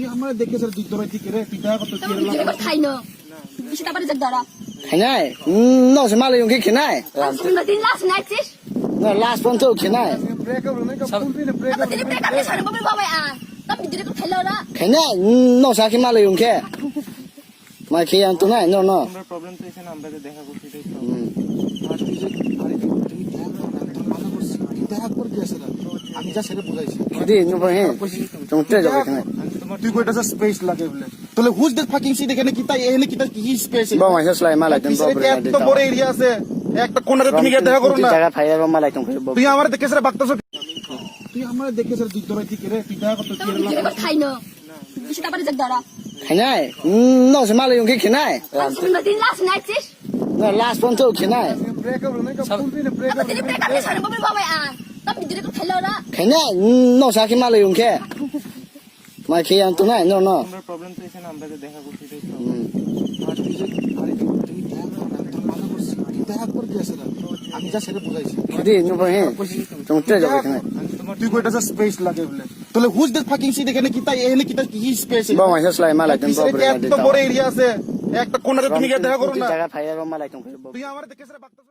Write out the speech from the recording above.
তুই আমার দেখে স্যার দুই দরাই ঠিক রে তুই দেখা করতে কি রে খাই না বেশি তারপরে যাক ধরা খেনাই নস মালে ইউকে খেনাই শুননা দিন লাস্ট নাইছিস না লাস্ট পর্যন্ত খেনাই ব্রেক আপ না কাপ তুই না ব্রেক আপ দিদি ব্রেক আপ সারে বাবা বাবা tapi diri ko খেলো না খেনাই নস আকি মালে ইউকে মাই খেয়ান তো নাই নো নো আমরা প্রবলেম তো এখানে আমরা যে দেখা করছি এটাই আর তুই যে আরে তুই মানা করছিস তুই দেখা করে দিয়েছ না আমি যা সেটা বুঝাইছি খুদি নো হে তুমি তে যাবে খেনাই তুই কইটা স্পেস লাগে বলে তাহলে হুজ দ্যাট ফাকিং সিট এখানে কি তাই এখানে কি তার কি স্পেস বা মাইসা স্লাই মালাই তুমি বাবরে এত বড় এরিয়া আছে একটা কোণারে তুমি গিয়ে দেখা করো না জায়গা ফাইয়া মালাই তুমি তুই আমার দেখে স্যার বাগতাছ তুই আমার দেখে স্যার দুই দরাই ঠিক রে তুই দেখা করতে কি রে খাই না বেশি তারপরে যাক ধরা খেনাই নস মালে ইউকে খেনাই শুননা দিন লাস্ট নাইছিস না লাস্ট পর্যন্ত খেনাই ব্রেক আপ না কাপ তুই না ব্রেক আপ দিদি ব্রেক আপ সারে বাবা বাবা tapi diri ko খেলো না খেনাই নস আকি মালে ইউকে মাই খেয়ান তো নাই নো নো আমরা প্রবলেম তো এখানে আমরা যে দেখা করছি এটাই আর তুই যে আরে তুই মানা করছিস তুই দেখা করে দিয়েছ না আমি যা সেটা বুঝাইছি খুদি নো হে তুমি তে যাবে খেনাই তুই কইটা স্পেস লাগে বলে তাহলে হুজ দ্যাট ফাকিং সিট এখানে কি তাই এখানে কি তার কি স্পেস বা মাইসা স্লাই মালাই তুমি বাবরে এত বড় এরিয়া আছে একটা কোণারে তুমি গিয়ে দেখা করো না জায়গা ফাইয়া মালাই তুমি তুই আমার দেখে স্যার বাগতাছ